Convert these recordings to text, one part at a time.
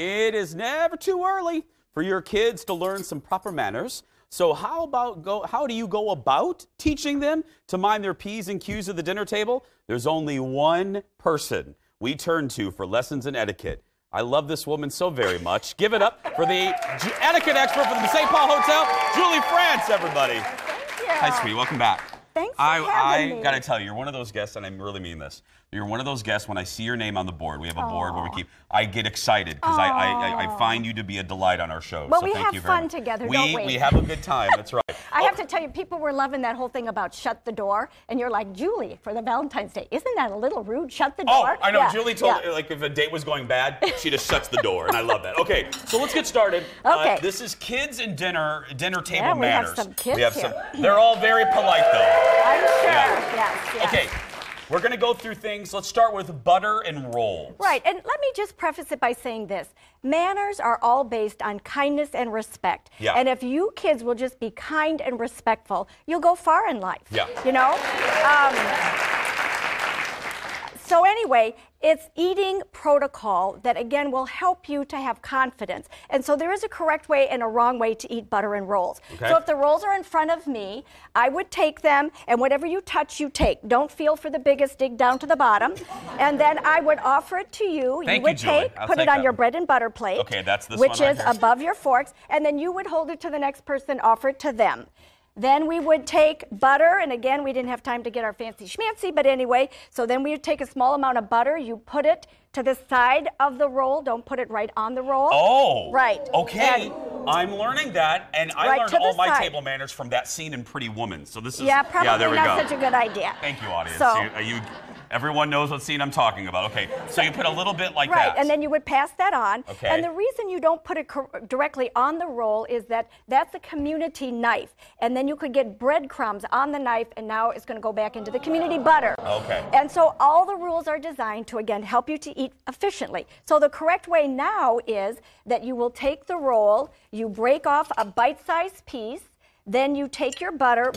It is never too early for your kids to learn some proper manners. So how do you go about teaching them to mind their P's and Q's at the dinner table? There's only one person we turn to for lessons in etiquette. I love this woman so very much. Give it up for the etiquette expert from the St. Paul Hotel, Julie Frantz, everybody. Thank you. Hi, sweetie. Welcome back. Thanks for having me. I got to tell you, you're one of those guests, and I really mean this. You're one of those guests, when I see your name on the board, we have a board where we keep, I get excited because I find you to be a delight on our show. Well, so we thank have you very fun much. together, don't we? We have a good time, that's right. I have to tell you, people were loving that whole thing about shut the door, and you're like, Julie, for the Valentine's Day, isn't that a little rude? Shut the door. Oh, I know. Yeah. Julie told like if a date was going bad, she just shuts the door, and I love that. Okay, so let's get started. Okay. This is kids and dinner table we manners. have some kids here. They're all very polite, though. I'm sure. Yeah. Yes. Okay. We're going to go through things. Let's start with butter and rolls. Right, and let me just preface it by saying this. Manners are all based on kindness and respect. Yeah. And if you kids will just be kind and respectful, you'll go far in life. Yeah. You know? So anyway, it's eating protocol that, again, will help you to have confidence. And so there is a correct way and a wrong way to eat butter and rolls. Okay. So if the rolls are in front of me, I would take them, and whatever you touch, you take. Don't feel for the biggest, dig down to the bottom. And then I would offer it to you. Thank you would you, Julie. take, I'll put take it on that your one. bread and butter plate. Okay, that's this which one right is here. above your forks. And then you would hold it to the next person, offer it to them. Then we would take butter, and again, we didn't have time to get our fancy schmancy, but anyway, so then we would take a small amount of butter, you put it to the side of the roll, don't put it right on the roll. Oh. Right. Okay. I'm learning that, and I Right learned to the all my side. table manners from that scene in Pretty Woman. So this is, Yeah, probably there we not go. such a good idea. Thank you, audience. So- Everyone knows what scene I'm talking about. Okay, so you put a little bit like Right, that. and then you would pass that on. Okay. And the reason you don't put it directly on the roll is that that's a community knife. And then you could get breadcrumbs on the knife, and now it's going to go back into the community butter. Okay. And so all the rules are designed to, again, help you to eat efficiently. So the correct way now is that you will take the roll, you break off a bite-sized piece, then you take your butter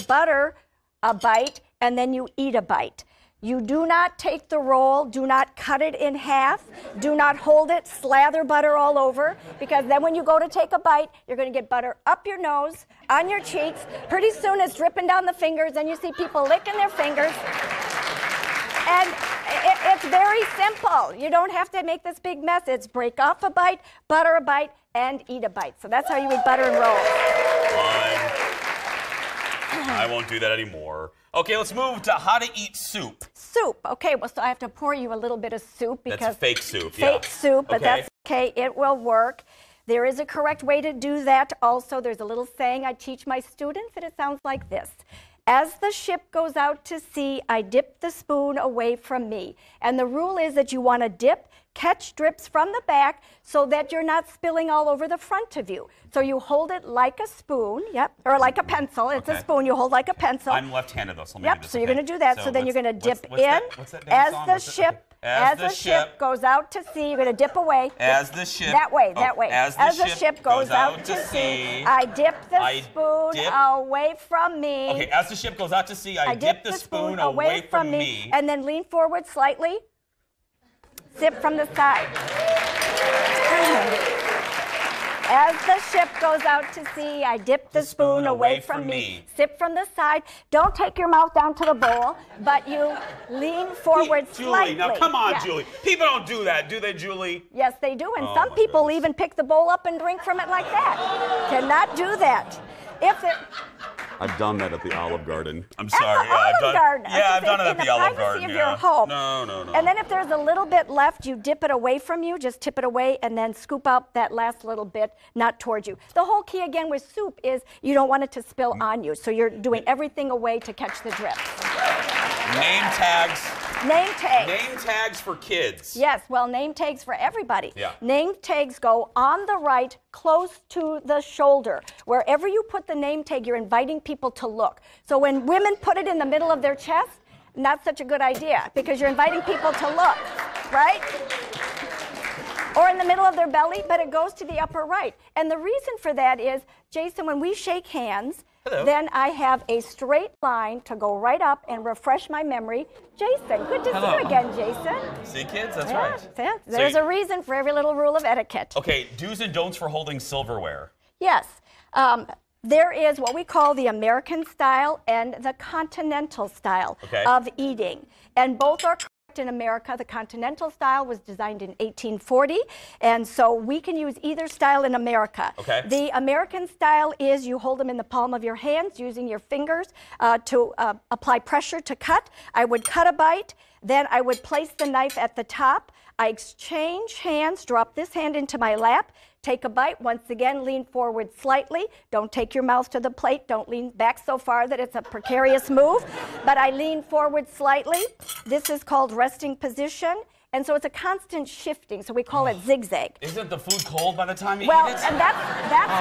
a bite, and then you eat a bite. You do not take the roll, do not cut it in half, do not hold it, slather butter all over, because then when you go to take a bite, you're going to get butter up your nose, on your cheeks. Pretty soon it's dripping down the fingers, and you see people licking their fingers. And it's very simple. You don't have to make this big mess. It's break off a bite, butter a bite, and eat a bite. So that's how you eat butter and rolls. I won't do that anymore. Okay, let's move to how to eat soup. Soup. Okay, well, so I have to pour you a little bit of soup because That's fake soup, fake soup, but Okay. that's okay. It will work. There is a correct way to do that. Also, there's a little saying I teach my students, and it sounds like this. As the ship goes out to sea, I dip the spoon away from me. And the rule is that you want to dip, catch drips from the back so that you're not spilling all over the front of you. So you hold it like a spoon, or like a pencil. It's a spoon. You hold like a pencil. I'm left-handed, though, so let me do this. So you're going to do that. So then you're going to dip what's in. what's that dance song? As the ship goes out to sea, you're going to dip away. As the ship. That way. As the ship goes out to sea, I dip the spoon away from me. Okay, as the ship goes out to sea, I dip the spoon away from me. And then lean forward slightly. Sip from the side. As the ship goes out to sea, I dip the spoon away from me. Sip from the side. Don't take your mouth down to the bowl, but you lean forward slightly. Julie, now come on, Julie. People don't do that, do they, Julie? Yes, they do, and some people even pick the bowl up and drink from it like that. Cannot do that. I've done that at the Olive Garden. I'm At sorry. the Olive Garden. I've done it at the Olive Garden. Garden. Of your home. No. And then if there's a little bit left, you dip it away from you. Just tip it away and then scoop out that last little bit, not towards you. The whole key again with soup is you don't want it to spill on you. So you're doing everything away to catch the drips. Name tags. Name tags. Name tags for kids. Yes, well, name tags for everybody. Yeah. Name tags go on the right, close to the shoulder. Wherever you put the name tag, you're inviting people to look. So when women put it in the middle of their chest, not such a good idea because you're inviting people to look, right? Or in the middle of their belly, but it goes to the upper right. And the reason for that is, Jason, when we shake hands, Hello. Then I have a straight line to go right up and refresh my memory. Jason, good to see you again, Jason. See, kids? That's Yeah, right. yeah. There's a reason for every little rule of etiquette. Okay, do's and don'ts for holding silverware. Yes. There is what we call the American style and the continental style of eating. And both are correct in America. The continental style was designed in 1840, and so we can use either style in America. Okay. The American style is you hold them in the palm of your hands using your fingers to apply pressure to cut. I would cut a bite, then I would place the knife at the top. I exchange hands, drop this hand into my lap, take a bite. Once again, lean forward slightly. Don't take your mouth to the plate. Don't lean back so far that it's a precarious move. But I lean forward slightly. This is called resting position. And so it's a constant shifting, so we call it zigzag. Isn't the food cold by the time you eat it? Well, and that's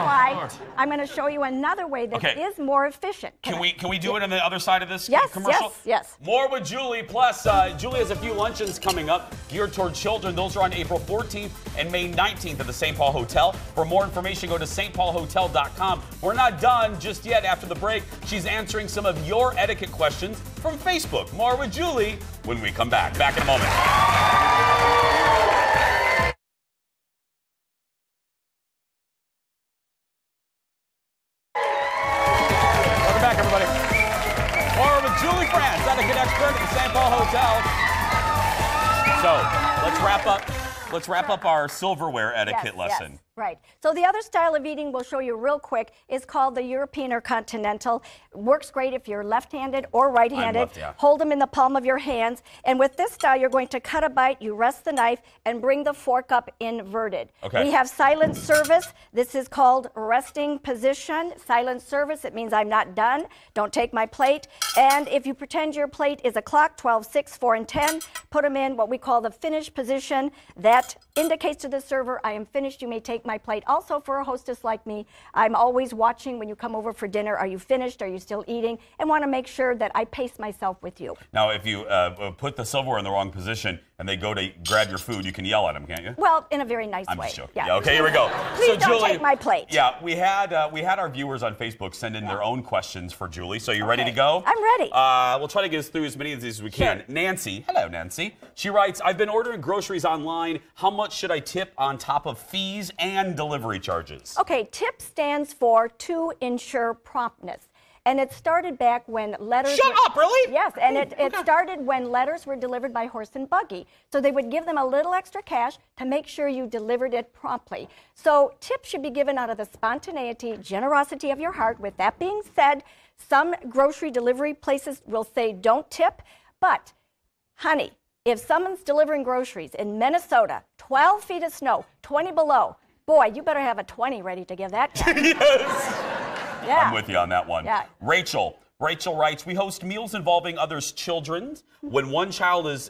why Lord. I'm going to show you another way that is more efficient. Can we do it on the other side of this Yes, commercial? yes. More with Julie. Plus, Julie has a few luncheons coming up geared toward children. Those are on April 14th and May 19th at the St. Paul Hotel. For more information, go to stpaulhotel.com. We're not done just yet. After the break, she's answering some of your etiquette questions from Facebook. More with Julie when we come back. Back in a moment. Welcome back, everybody. More with Julie Frantz, etiquette expert at the St. Paul Hotel. So let's wrap up our silverware etiquette lesson. Yes, right. So the other style of eating we'll show you real quick is called the European or continental. Works great if you're left-handed or right-handed. Hold them in the palm of your hands. And with this style, you're going to cut a bite, you rest the knife, and bring the fork up inverted. Okay. We have silent service. This is called resting position. Silent service, it means I'm not done. Don't take my plate. And if you pretend your plate is a clock, 12, 6, 4, and 10, put them in what we call the finish position. That indicates to the server, I am finished, you may take my plate. Also, for a hostess like me, I'm always watching when you come over for dinner. Are you finished? Are you still eating? And want to make sure that I pace myself with you. Now, if you put the silverware in the wrong position and they go to grab your food, you can yell at them, can't you? Well, in a very nice way. I'm just joking. Yeah, okay, here we go. Please don't take my plate. Yeah, we had our viewers on Facebook send in their own questions for Julie. So you ready to go? I'm ready. We'll try to get through as many of these as we can. Nancy, hello, Nancy. She writes, I've been ordering groceries online. How much should I tip on top of fees and delivery charges? Okay, TIP stands for to ensure promptness. And it started back when letters... Shut up, really? Yes, and it started when letters were delivered by horse and buggy. So they would give them a little extra cash to make sure you delivered it promptly. So tips should be given out of the spontaneity, generosity of your heart. With that being said, some grocery delivery places will say don't tip, but honey, if someone's delivering groceries in Minnesota, 12 feet of snow, 20 below, boy, you better have a 20 ready to give that guy. Yes. Yeah. I'm with you on that one. Yeah. Rachel writes, we host meals involving others' children. When one child is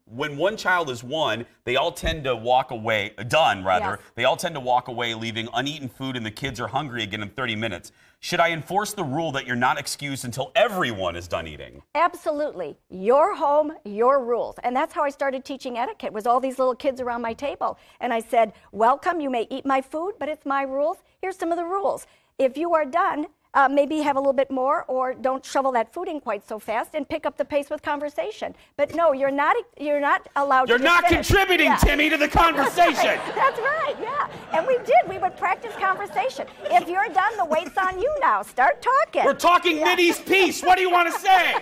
when one child is one, they all tend to walk away. Yes. They all tend to walk away, leaving uneaten food, and the kids are hungry again in 30 minutes. Should I enforce the rule that you're not excused until everyone is done eating? Absolutely. Your home, your rules. And that's how I started teaching etiquette, was all these little kids around my table. And I said, welcome, you may eat my food, but it's my rules. Here's some of the rules. If you are done, maybe have a little bit more, or don't shovel that food in quite so fast, and pick up the pace with conversation. But no, you're not allowed You're to not finish. contributing, Timmy, to the conversation. That's right, yeah. And we did. We would practice conversation. If you're done, the wait's on you now. Start talking. We're talking Mideast peace. What do you want to say?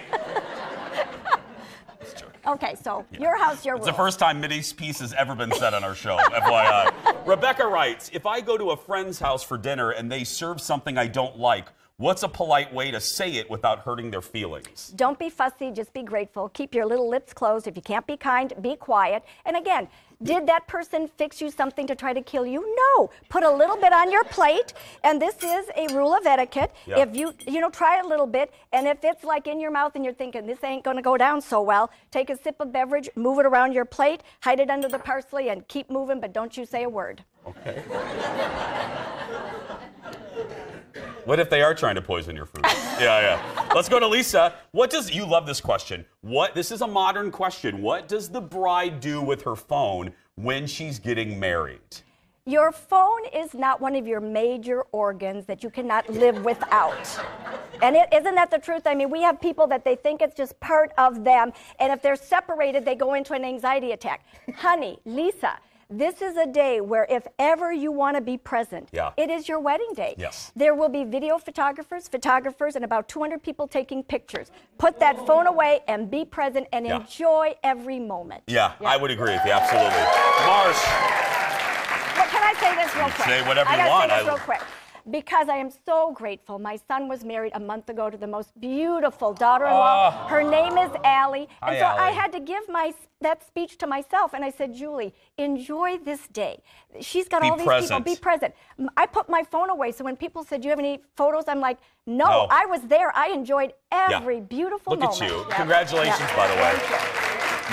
Okay, so your house, your rules. It's the first time Mideast peace has ever been said on our show, FYI. Rebecca writes, if I go to a friend's house for dinner and they serve something I don't like, what's a polite way to say it without hurting their feelings? Don't be fussy, just be grateful. Keep your little lips closed. If you can't be kind, be quiet. And again, did that person fix you something to try to kill you? No. Put a little bit on your plate, and this is a rule of etiquette. Yeah. If you try a little bit, and if it's like in your mouth and you're thinking, this ain't going to go down so well, take a sip of beverage, move it around your plate, hide it under the parsley, and keep moving, but don't you say a word. Okay. What if they are trying to poison your food? Yeah. Let's go to Lisa. You love this question. This is a modern question. What does the bride do with her phone when she's getting married? Your phone is not one of your major organs that you cannot live without. And isn't that the truth? I mean, we have people that they think it's just part of them, and if they're separated, they go into an anxiety attack. Honey, Lisa, this is a day where if ever you want to be present, it is your wedding day. Yes. There will be video photographers, and about 200 people taking pictures. Put that phone away and be present and enjoy every moment. Yeah, I would agree with you, absolutely. Marsh. Well, can I say this real quick? Say whatever you want. I gotta say this real quick. Because I am so grateful. My son was married a month ago to the most beautiful daughter-in-law. Her name is Allie. And so I had to give that speech to myself. And I said, Julie, enjoy this day. She's got all these people. Be present. I put my phone away. So when people said, do you have any photos? I'm like, no, I was there. I enjoyed every beautiful moment. Look at you. Congratulations, by the way.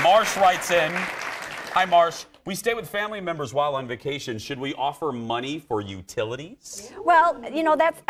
Marsh writes in, hi, Marsh. We stay with family members while on vacation. Should we offer money for utilities? Well, you know, that's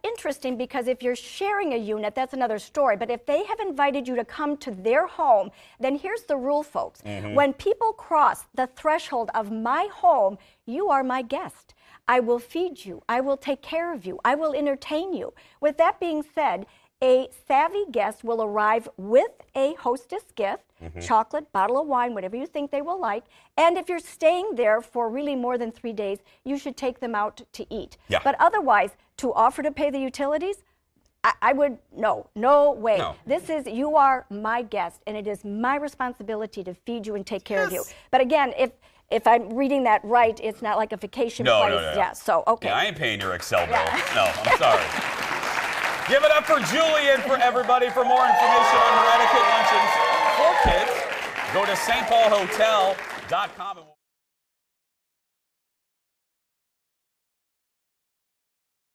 interesting because if you're sharing a unit, that's another story. But if they have invited you to come to their home, then here's the rule, folks. When people cross the threshold of my home, you are my guest. I will feed you. I will take care of you. I will entertain you. With that being said, a savvy guest will arrive with a hostess gift, chocolate, bottle of wine, whatever you think they will like. And if you're staying there for really more than 3 days, you should take them out to eat. But otherwise, to offer to pay the utilities, I would, no way. No. This is, you are my guest, and it is my responsibility to feed you and take care of you. But again, if I'm reading that right, it's not like a vacation place. No. Yeah, so, okay. Yeah, I ain't paying your Excel bill. No, I'm sorry. Give it up for Julie and for everybody. For more information on her etiquette luncheons for kids, go to stpaulhotel.com.